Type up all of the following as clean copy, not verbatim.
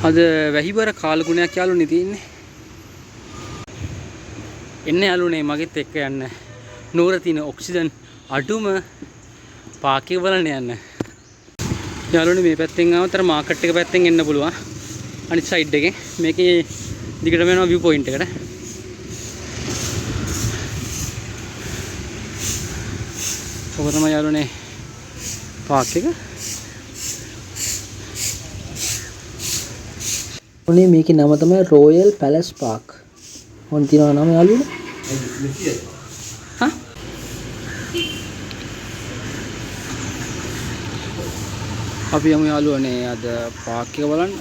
අද වැහිබර කාලගුණයක් යාළුවනේ තියෙන්නේ. එන්න යාළුවනේ මගෙත් එක්ක යන්න. නුවර තියෙන ඔක්සිජන් අඩුම පාර්කිය බලන්න යන්න. යාළුවනේ මේ පැත්තෙන් ආවතර මාකට් එක පැත්තෙන් එන්න පුළුවන්. අනිත් සයිඩ් එකෙන්. මේකේ දිගටම යනවා view point එකට. ඔක තමයි යාළුවනේ පාර්ක් එක. ඔනේ මේකේ නම තමයි රොයල් පැලස් පාර්ක්. මොන් තියනවා නම යාළුවනේ? හා? අපි යමු යාළුවනේ අද පාර්ක් එක බලන්න.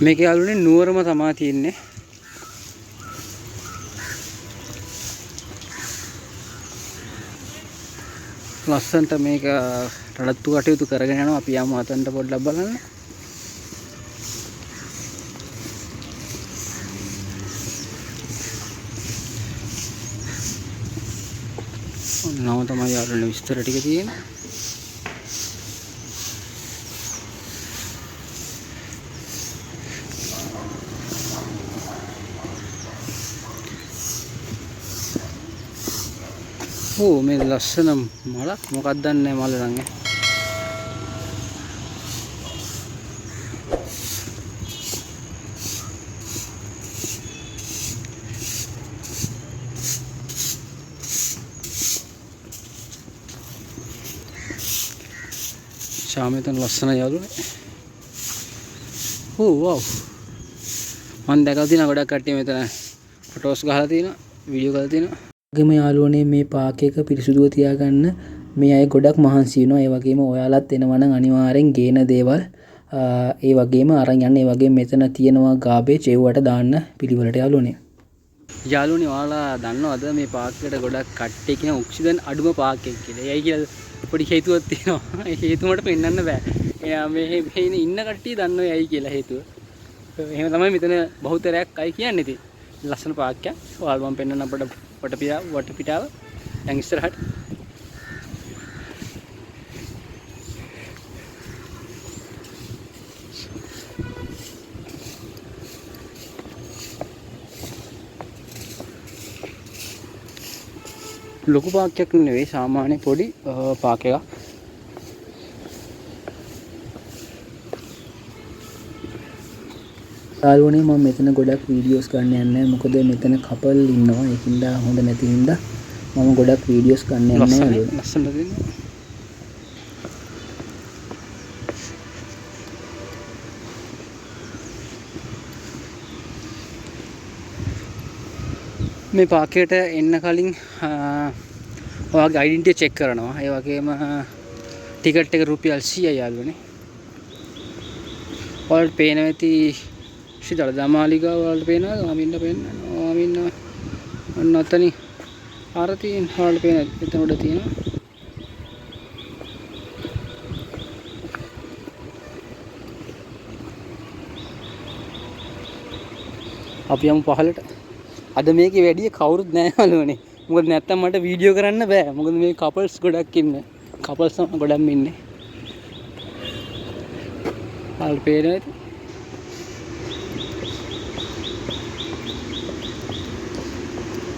මේක යාළුවනේ නුවරම තමයි තියෙන්නේ. ලස්සන්ට මේක රඩත්තු කටයුතු කරගෙන යනවා. අපි යමු අතන්ට පොඩ්ඩක් බලන්න. ඔන්නම තමයි යාළුවනේ විස්තර ටික තියෙන්නේ. ඕ මේ ලස්සන මලක් මොකක්ද දන්නේ මල නම් ඈ. ශාමෙතන ලස්සන යාළුවනේ. ඕ වව්. මම දැකලා තියෙනවා ගොඩක් කට්ටිය මෙතන ෆොටෝස් ගහලා තියෙනවා, වීඩියෝ කරලා තියෙනවා. වගේම යාළුවනේ මේ පාර්ක් එක පිරිසුදුව තියාගන්න මේ අය ගොඩක් මහන්සි වෙනවා. ඒ වගේම ඔයාලත් එනවා නම් අනිවාර්යෙන් ගේන දේවල් ඒ වගේම අරන් යන්න. ඒ වගේම මෙතන තියෙනවා ගාබේජ් ඒවට දාන්න පිළිවෙලට යාළුවනේ. යාළුවනේ ඔයාලා දන්නවද මේ පාර්ක් එකට ගොඩක් කට්ටිය කියන ඔක්සිජන් අඩුම පාර්ක් එක කියලා. ඒයි කියලා පොඩි හේතුවක් තියෙනවා. ඒ හේතුව මට පෙන්වන්න බෑ. එයා මේ ඉන්න කට්ටිය දන්නෝ ඇයි කියලා හේතුව. එහෙම තමයි මෙතන බහුතරයක් අය කියන්නේ ඉතින්. ලස්සන පාර්ක් එකක්. ඔයාලා මම පෙන්වන්න අපිට වටපිටාව දැන් ඉස්සරහට ලොකු පාර්ක් එකක් නෙවෙයි සාමාන්‍ය පොඩි පාර්ක් එකක්. යාළුවනේ මම මෙතන ගොඩක් වීඩියෝස් ගන්න යන්නේ. මොකද මෙතන කපල් ඉන්නවා. ඒකින්ද හොඳ නැති හින්දා මම ගොඩක් වීඩියෝස් ගන්න යන්නේ යාළුවනේ. ලස්සනට දෙන්නේ. මේ පාර්ක් එකට එන්න කලින් ඔයාගේ ඩෙන්ටිටි චෙක් කරනවා. ඒ වගේම ටිකට් එක රුපියල් 100යි යාළුවනේ. ඔයාලට පේනවා ඇති ශ්‍රී දළදා මාලිගාව වලට පේනවා. ආමින්න පේනවා. ආමින්න ඔන්න අතනි ආරතින් වලට පේනවා. එතන උඩ තියෙනවා. අපි යමු පහලට. අද මේකේ වැඩි කවුරුත් නැහැ යාළුවනේ. මොකද නැත්තම් මට වීඩියෝ කරන්න බෑ. මොකද මේ කපල්ස් ගොඩක් ඉන්නේ. කපල්ස් ගොඩක් ඉන්නේ. ආල් පේනවා ඇති.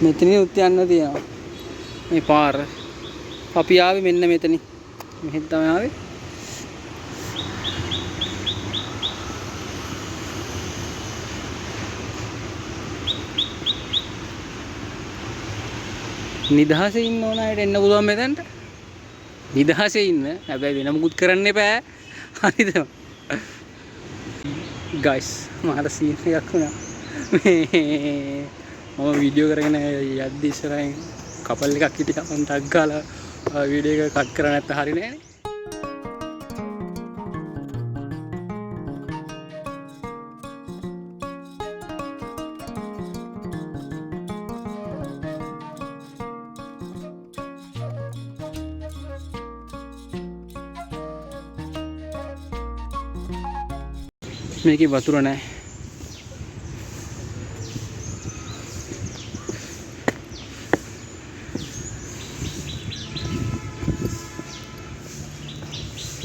මෙතනින් උත් යන්න තියෙනවා. මේ පාර. අපි ආවේ මෙන්න මෙතනින්. මෙහෙන් තමයි ආවේ. නිදහසේ ඉන්න ඕන අයට එන්න පුළුවන් මෙතනට. නිදහසේ ඉන්න. හැබැයි වෙන මොකුත් කරන්න එපා. හරිද? ගයිස් මාර සීන් එකක් වුණා. මේ මම වීඩියෝ කරගෙන යද්දි ඉස්සරහින් කපල් එකක් හිටියා. මම ටග් ගාලා වීඩියෝ එක කට් කරා නැත්නම් හරියන්නේ නැහැ නේ. මේකේ වතුර නැහැ.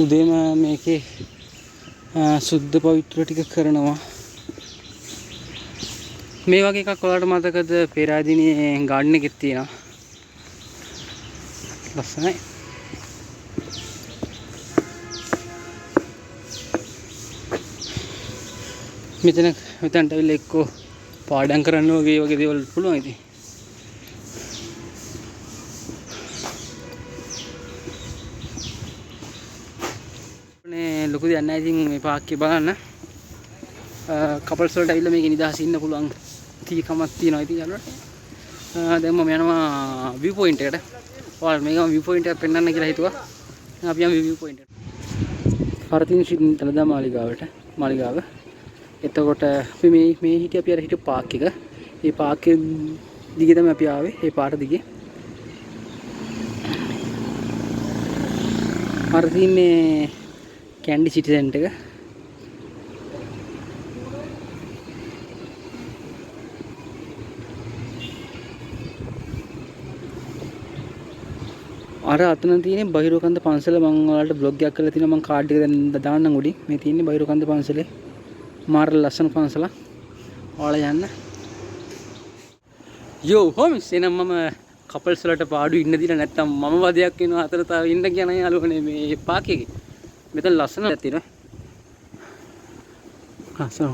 උදේම මේකේ සුද්ධ පවිත්‍ර ටික කරනවා. මේ වගේ එකක් ඔයාලට මතකද පෙරාදිනේ ගාඩන් එකේ තියෙනවා. ලස්සනයි. මෙතනට ඇවිල්ලා එක්කෝ පාඩම් කරන්න වගේ දේවල් පුළුවන් ඉතින්. නේ ලොකු දෙයක් නැහැ ඉතින් මේ පාක් එක බලන්න. කපල්ස් වලට ඇවිල්ලා මේකේ නිදහස් ඉන්න පුළුවන් තීකමක් තියෙනවා ඉතින් යාළුවා. දැන් මම යනවා view point එකට. ඔයාලා මේකම view point එක පෙන්වන්න කියලා හිතුවා. අපි යමු view point එකට. හරතින් දළදා මාලිගාව. එතකොට අපි මේ හිටිය අපි අර හිටපු පාක් එක. මේ පාක් එක දිගේ තමයි අපි ආවේ. මේ පාර දිගේ. හරතින්නේ කැන්ඩි සිටි සෙන්ටර් එක. අර අතන තියෙන බහිරෝකන්ද පන්සල මම ඔයාලට බ්ලොග් එකක් කරලා තිනවා. මම කාඩ් එක දැන් දාන්නම් උඩින්. මේ තියෙන්නේ බහිරෝකන්ද පන්සලේ මාර ලස්සන පන්සලක්. ඔයාලා යන්න. යෝ හොම්ස් එනම් මම කපල්ස් වලට පාඩු ඉන්න දීලා නැත්තම් මම වදයක් වෙනවා අතර තව ඉන්න කියන යාළුවනේ මේ පාක් එකේ. මෙතන ලස්සන තියෙනවා. ලස්සන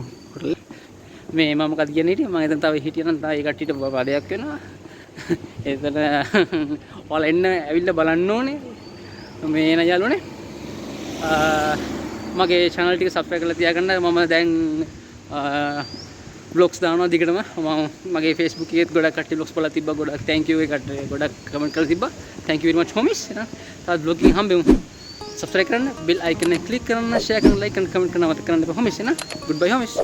මේ මම මොකද කියන්නේ හිටියේ මම එතන තව හිටියනම් තා ඒ කට්ටියට වදයක් වෙනවා. එතන ඔයාලා එන්න ඇවිල්ලා බලන්න ඕනේ. මේ එන යාළුවනේ. මගේ channel ටික subscribe කරලා තියාගන්න. මම දැන් vlogs දානවා දිගටම. මම මගේ Facebook එකේත් ගොඩක් කට්ටිය vlogs බලලා තිබ්බා. ගොඩක් thank you ඒකට ගොඩක් comment කරලා තිබ්බා. Thank you very much homies. තවත් vlog එකකින් හම්බෙමු. subscribe කරන්න, bell icon එක click කරන්න, share කරන්න, like කරන්න, comment කරන්න මතක කරන්න එපා homies. goodbye homies.